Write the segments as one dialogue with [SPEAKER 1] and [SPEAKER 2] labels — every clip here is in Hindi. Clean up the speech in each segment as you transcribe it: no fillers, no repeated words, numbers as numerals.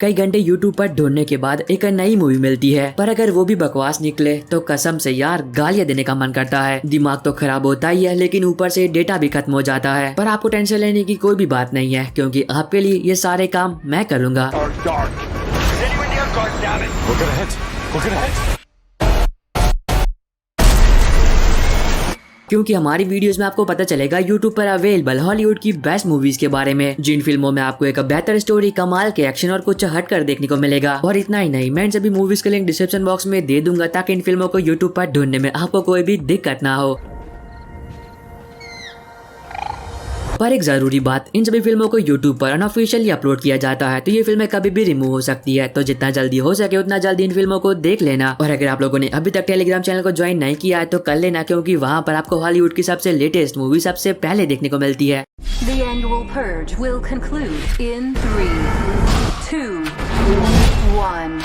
[SPEAKER 1] कई घंटे यूट्यूब पर ढूंढने के बाद एक नई मूवी मिलती है, पर अगर वो भी बकवास निकले तो कसम से यार गालियां देने का मन करता है। दिमाग तो खराब होता ही है, लेकिन ऊपर से डेटा भी खत्म हो जाता है। पर आपको टेंशन लेने की कोई भी बात नहीं है, क्योंकि आपके लिए ये सारे काम मैं कर लूंगा। क्योंकि हमारी वीडियोस में आपको पता चलेगा यूट्यूब पर अवेलेबल हॉलीवुड की बेस्ट मूवीज के बारे में, जिन फिल्मों में आपको एक बेहतर स्टोरी, कमाल के एक्शन और कुछ हटकर देखने को मिलेगा। और इतना ही नहीं, मैं इन सभी मूवीज के लिंक डिस्क्रिप्शन बॉक्स में दे दूंगा, ताकि इन फिल्मों को यूट्यूब पर ढूंढने में आपको कोई भी दिक्कत ना हो। पर एक जरूरी बात, इन सभी फिल्मों को YouTube पर अनऑफिशियली अपलोड किया जाता है, तो ये फिल्में कभी भी रिमूव हो सकती है। तो जितना जल्दी हो सके उतना जल्दी इन फिल्मों को देख लेना। और अगर आप लोगों ने अभी तक टेलीग्राम चैनल को ज्वाइन नहीं किया है तो कर लेना, क्योंकि वहाँ पर आपको हॉलीवुड की सबसे लेटेस्ट मूवी सबसे पहले देखने को मिलती है।
[SPEAKER 2] The annual purge will conclude in 3, 2, 1.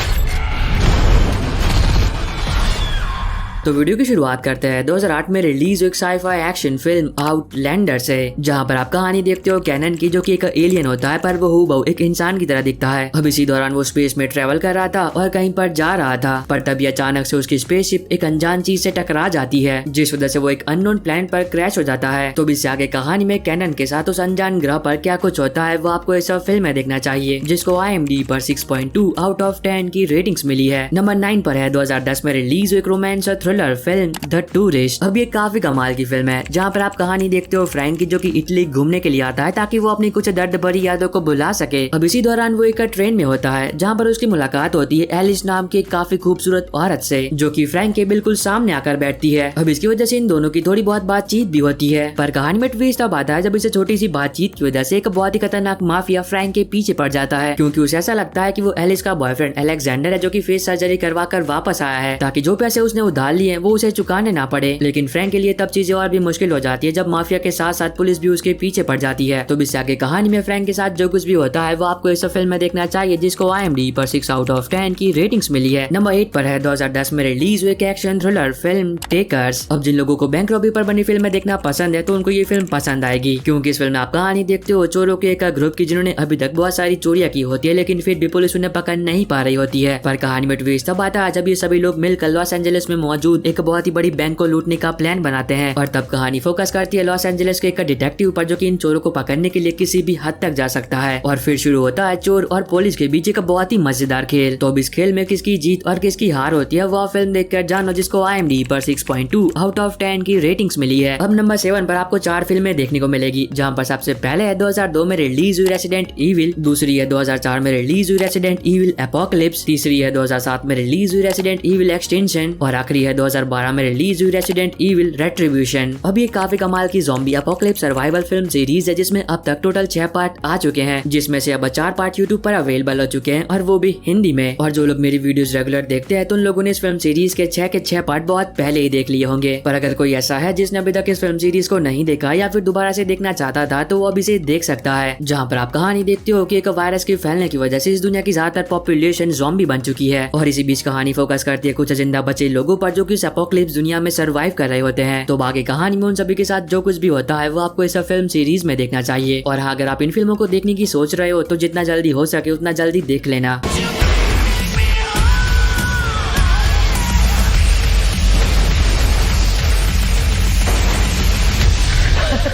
[SPEAKER 1] तो वीडियो की शुरुआत करते हैं 2008 में रिलीज एक साई-फाई एक्शन फिल्म आउटलैंडर से, जहां पर आप कहानी देखते हो कैनन की, जो कि एक एलियन होता है, पर वो हूबहू एक इंसान की तरह दिखता है। अब इसी दौरान वो स्पेस में ट्रेवल कर रहा था और कहीं पर जा रहा था, पर तभी अचानक से उसकी स्पेसशिप एक अनजान चीज से टकरा जाती है, जिस वजह से वो एक अननोन प्लैनेट पर क्रैश हो जाता है। तो इससे आगे कहानी में कैनन के साथ उस अनजान ग्रह पर क्या कुछ होता है, वो आपको इस फिल्म में देखना चाहिए, जिसको IMDb पर 6.2 आउट ऑफ 10 की रेटिंग्स मिली है। नंबर 9 पर है 2010 में रिलीज एक रोमांस और फिल्म द टूरिस्ट। अब ये काफी कमाल की फिल्म है, जहाँ पर आप कहानी देखते हो फ्रैंक की, जो कि इटली घूमने के लिए आता है ताकि वो अपनी कुछ दर्द भरी यादों को भुला सके। अब इसी दौरान वो एक ट्रेन में होता है, जहाँ पर उसकी मुलाकात होती है एलिस नाम की काफी खूबसूरत औरत से, जो कि फ्रैंक के बिल्कुल सामने आकर बैठती है। अब इसकी वजह से इन दोनों की थोड़ी बहुत बातचीत भी होती है, पर कहानी में ट्विस्ट तब आता है जब इसे छोटी सी बातचीत की वजह से एक बहुत ही खतरनाक माफिया फ्रैंक के पीछे पड़ जाता है, क्योंकि उसे ऐसा लगता है कि वो एलिस का बॉयफ्रेंड अलेक्जेंडर है, जो कि फेस सर्जरी करवा कर वापस आया है, ताकि जो पैसे उसने उधार लिए वो उसे चुकाने ना पड़े। लेकिन फ्रैंक के लिए तब चीजें और भी मुश्किल हो जाती है जब माफिया के साथ साथ पुलिस भी उसके पीछे पड़ जाती है। तो इससे आगे कहानी में फ्रैंक के साथ जो कुछ भी होता है वो आपको इस फिल्म में देखना चाहिए, जिसको IMDb पर 6 आउट ऑफ 10 की रेटिंग्स मिली है। नंबर 8 पर है 2010 में रिलीज हुई एक्शन थ्रिलर फिल्म टेकर्स। अब जिन लोगों को बैंक रॉबरी पर बनी फिल्म देखना पसंद है तो उनको ये फिल्म पसंद आएगी, क्योंकि इस फिल्म में आप कहानी देखते हो चोरों के एक ग्रुप की, जिन्होंने अभी तक बहुत सारी चोरियां की होती है, लेकिन फिर भी पुलिस उन्हें पकड़ नहीं पा रही होती है। पर कहानी में ट्विस्ट तब आता है जब ये सभी लोग मिलकर लॉस एंजलिस में मौजूद एक बहुत ही बड़ी बैंक को लूटने का प्लान बनाते हैं। और तब कहानी फोकस करती है लॉस एंजलिस के एक डिटेक्टिव पर, जो कि इन चोरों को पकड़ने के लिए किसी भी हद तक जा सकता है। और फिर शुरू होता है चोर और पुलिस के बीच एक बहुत ही मजेदार खेल। तो अब इस खेल में किसकी जीत और किसकी हार होती है वो फिल्म देखकर जानो, जिसको IMDb पर 6.2 आउट ऑफ 10 की रेटिंग्स मिली है। अब नंबर 7 पर आपको 4 फिल्में देखने को मिलेगी, जहाँ पर सबसे पहले है 2002 में रिलीज हुई रेसिडेंट इविल, दूसरी है 2004 में रिलीज हुई रेसिडेंट इविल एपोकलिप्स, तीसरी है 2007 में रिलीज हुई रेसिडेंट इविल एक्सटेंशन, और आखिरी है 2012 में रिलीज हुई रेसिडेंट इविल रेट्रिब्यूशन। अब ये काफी कमाल की zombie apocalypse survival film series है, जिसमें अब तक टोटल 6 पार्ट आ चुके हैं, जिसमें से अब 4 पार्ट यूट्यूब पर अवेलेबल हो चुके हैं, और वो भी हिंदी में। और जो लोग मेरी वीडियोस रेगुलर देखते हैं तो उन लोगों ने इस फिल्म सीरीज के 6 पार्ट बहुत पहले ही देख लिए होंगे। पर अगर कोई ऐसा है जिसने अभी तक इस फिल्म सीरीज को नहीं देखा या फिर दोबारा से देखना चाहता था, तो वो अब इसे देख सकता है, जहाँ पर आप कहानी देखते हो कि एक वायरस के फैलने की वजह से इस दुनिया की ज्यादातर पॉपुलेशन ज़ॉम्बी बन चुकी है। और इसी बीच कहानी फोकस करती है कुछ जिंदा बचे लोगों पर, जो कि इस एपोकलिप्स दुनिया में सर्वाइव कर रहे होते हैं। तो आगे कहानी में उन सभी के साथ जो कुछ भी होता है वो आपको इस फिल्म सीरीज में देखना चाहिए। और हाँ, अगर आप इन फिल्मों को देखने की सोच रहे हो तो जितना जल्दी हो सके उतना जल्दी देख लेना।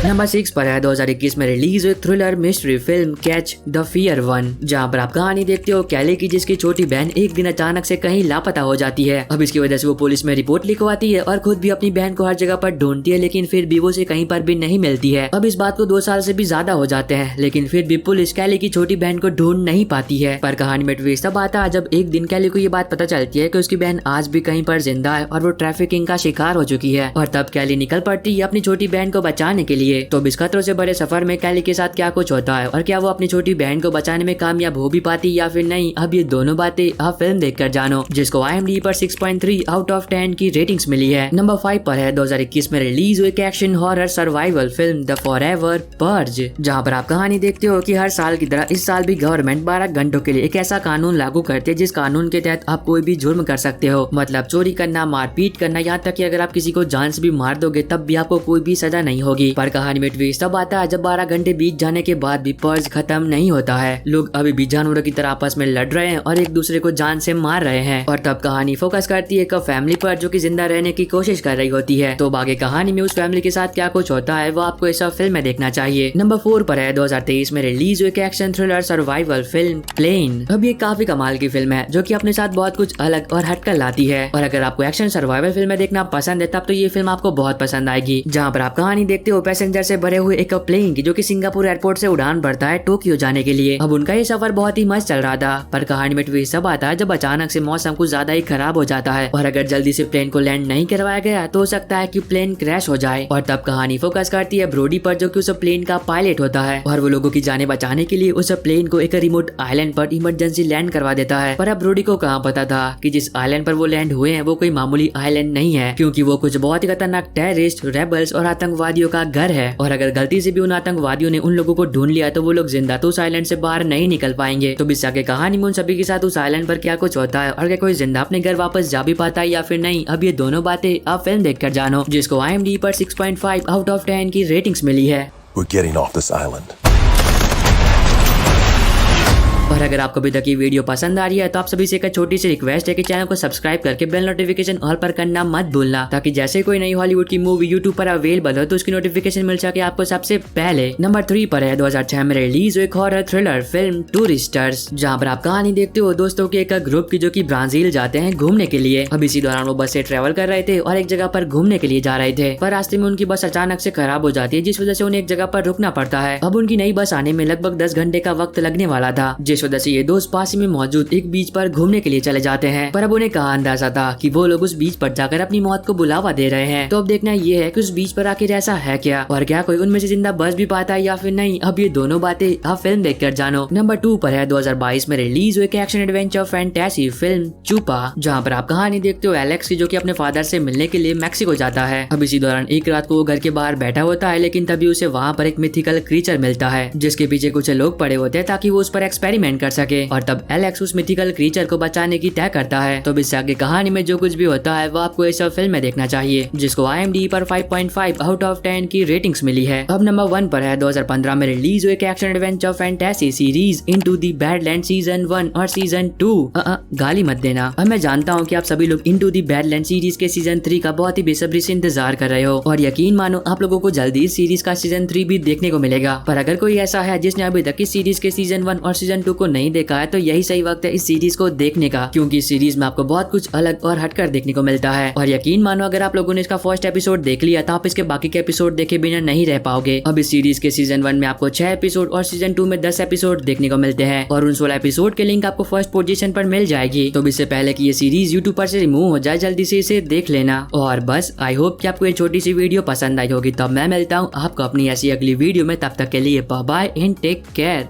[SPEAKER 1] नंबर 6 पर है 2021 में रिलीज हुई thriller mystery film catch the fear one, जहाँ पर आप कहानी देखते हो कैली की, जिसकी छोटी बहन एक दिन अचानक से कहीं लापता हो जाती है। अब इसकी वजह से वो पुलिस में रिपोर्ट लिखवाती है और खुद भी अपनी बहन को हर जगह पर ढूंढती है, लेकिन फिर भी वो उसे कहीं पर भी नहीं मिलती है। अब इस बात को 2 साल से भी ज्यादा हो जाते हैं, लेकिन फिर भी पुलिस कैली की छोटी बहन को ढूंढ नहीं पाती है। पर कहानी में ट्विस्ट तब आता है जब एक दिन कैली को ये बात पता चलती है कि उसकी बहन आज भी कहीं पर जिंदा है और वो ट्रैफिकिंग का शिकार हो चुकी है। और तब कैली निकल पड़ती है अपनी छोटी बहन को बचाने के लिए। तो इस खतरों से बड़े सफर में कैली के साथ क्या कुछ होता है और क्या वो अपनी छोटी बहन को बचाने में कामयाब हो भी पाती या फिर नहीं, अब ये दोनों बातें आप फिल्म देखकर जानो, जिसको IMDb पर 6.3 आउट ऑफ 10 की रेटिंग्स मिली है। नंबर 5 पर है 2021 में रिलीज हुई action horror survival film the forever purge, जहाँ पर आप कहानी देखते हो कि हर साल की तरह इस साल भी गवर्नमेंट 12 घंटों के लिए एक ऐसा कानून लागू करती है जिस कानून के तहत आप कोई भी जुर्म कर सकते हो, मतलब चोरी करना, मारपीट करना, यहाँ तक कि अगर आप किसी को जान से भी मार दोगे तब भी आपको कोई भी सजा नहीं होगी। पर कहानी में ट्विस्ट तब आता है जब 12 घंटे बीत जाने के बाद भी पर्ज खत्म नहीं होता है। लोग अभी भी जानवरों की तरह आपस में लड़ रहे हैं और एक दूसरे को जान से मार रहे हैं। और तब कहानी फोकस करती है एक फैमिली पर जो कि जिंदा रहने की कोशिश कर रही होती है। तो आगे कहानी में उस फैमिली के साथ क्या कुछ होता है वो आपको इस फिल्म में देखना चाहिए। नंबर 4 पर है 2023 में रिलीज हुई एक action thriller survival film Plane. अब ये काफी कमाल की फिल्म है जो कि अपने साथ बहुत कुछ अलग और हटकर लाती है। और अगर आपको एक्शन सर्वाइवल फिल्म देखना पसंद है तब तो ये फिल्म आपको बहुत पसंद आएगी। जहाँ पर आप कहानी देखते हो पैसेंजर से भरे हुए एक प्लेन की जो कि सिंगापुर एयरपोर्ट से उड़ान भरता है टोक्यो जाने के लिए। अब उनका ये सफर बहुत ही मस्त चल रहा था, पर कहानी में ट्विस्ट तब आता है जब अचानक से मौसम कुछ ज्यादा ही खराब हो जाता है और अगर जल्दी से प्लेन को लैंड नहीं करवाया गया तो हो सकता है कि प्लेन क्रैश हो जाए। और तब कहानी फोकस करती है ब्रोडी पर जो कि उस प्लेन का पायलट होता है और वो लोगों की जानें बचाने के लिए उस प्लेन को एक रिमोट आइलैंड पर इमरजेंसी लैंड करवा देता है। पर अब ब्रोडी को कहाँ पता था कि जिस आइलैंड पर वो लैंड हुए हैं वो कोई मामूली आइलैंड नहीं है, क्योंकि वो कुछ बहुत ही खतरनाक टेररिस्ट, रेबल्स और आतंकवादियों का घर है। और अगर गलती से भी उन आतंकवादियों ने उन लोगों को ढूंढ लिया तो वो लोग जिंदा तो उस आइलैंड से बाहर नहीं निकल पाएंगे। तो बिस्सा के कहानी में उन सभी के साथ उस आइलैंड पर क्या कुछ होता है और क्या कोई जिंदा अपने घर वापस जा भी पाता है या फिर नहीं, अब ये दोनों बातें आप फिल्म देखकर जानो, जिसको IMDb पर 6.5 आउट ऑफ 10 की रेटिंग्स मिली है।
[SPEAKER 3] We're getting off this island.
[SPEAKER 1] और अगर आपको अभी तक ये वीडियो पसंद आ रही है तो आप सभी से एक छोटी सी रिक्वेस्ट है कि चैनल को सब्सक्राइब करके बेल नोटिफिकेशन ऑल पर करना मत भूलना, ताकि जैसे कोई नई हॉलीवुड की मूवी यूट्यूब पर अवेलेबल हो तो उसकी नोटिफिकेशन मिल सके आपको सबसे पहले। नंबर 3 पर है 2006 में रिलीज हुई एक हॉरर थ्रिलर फिल्म टूरिस्टर्स, जहाँ पर आप कहानी देखते हो दोस्तों के एक ग्रुप की जो की ब्राजील जाते हैं घूमने के लिए। अब इसी दौरान वो बस से ट्रेवल कर रहे थे और एक जगह पर घूमने के लिए जा रहे थे, पर रास्ते में उनकी बस अचानक से खराब हो जाती है जिस वजह से उन्हें एक जगह पर रुकना पड़ता है। अब उनकी नई बस आने में लगभग 10 घंटे का वक्त लगने वाला था, जिस वजह से ये दोस्त पास में मौजूद एक बीच पर घूमने के लिए चले जाते हैं। पर अब उन्हें कहाँ अंदाजा था कि वो लोग उस बीच पर जाकर अपनी मौत को बुलावा दे रहे हैं। तो अब देखना ये है कि उस बीच पर आखिर ऐसा है क्या और क्या कोई उनमें से जिंदा बच भी पाता है या फिर नहीं। अब ये दोनों बातें आप फिल्म देखकर जानो। नंबर 2 पर है 2022 में रिलीज हुई एक एक्शन एडवेंचर फैंटेसी फिल्म चुपा, जहाँ पर आप कहानी देखते हो एलेक्स की जो कि अपने फादर से मिलने के लिए मैक्सिको जाता है। अब इसी दौरान एक रात को वो घर के बाहर बैठा होता है, लेकिन तभी उसे वहाँ पर एक मिथिकल क्रीचर मिलता है जिसके पीछे कुछ लोग पड़े होते हैं ताकि वो उस पर एक्सपेरिमेंट कर सके। और तब एलेक्स उस मिथिकल क्रीचर को बचाने की तय करता है। तो इससे आगे कहानी में जो कुछ भी होता है वो आपको इस फिल्म में देखना चाहिए, जिसको IMDb पर 5.5 आउट ऑफ 10 की रेटिंग्स मिली है। अब नंबर 1 पर है 2015 में रिलीज हुई एक action adventure fantasy series into the badland season 1 और सीजन 2। गाली मत देना। अब मैं जानता हूँ कि आप सभी लोग इनटू द बैडलैंड सीरीज के सीजन 3 का बहुत ही बेसब्री से इंतजार कर रहे हो और यकीन मानो आप लोगों को जल्दी इस सीरीज का सीजन 3 भी देखने को मिलेगा। पर अगर कोई ऐसा है जिसने अभी तक इस सीरीज के सीजन 1 और सीजन 2 को नहीं देखा है तो यही सही वक्त है इस सीरीज को देखने का, क्योंकि इस सीरीज में आपको बहुत कुछ अलग और हटकर देखने को मिलता है। और यकीन मानो अगर आप लोगों ने इसका फर्स्ट एपिसोड देख लिया तो आप इसके बाकी के एपिसोड देखे बिना नहीं रह पाओगे। अब इस सीरीज के सीजन 1 में आपको 6 एपिसोड और सीजन 2 में 10 एपिसोड देखने को मिलते हैं और उन 16 एपिसोड के लिंक आपको फर्स्ट पोजीशन पर मिल जाएगी। तो इससे पहले कि ये सीरीज यूट्यूब पर से रिमूव हो जाए जल्दी से इसे देख लेना। और बस आई होप कि आपको ये छोटी सी वीडियो पसंद आई होगी। तब मैं मिलता हूँ आपको अपनी ऐसी अगली वीडियो में, तब तक के लिए bye bye and take care.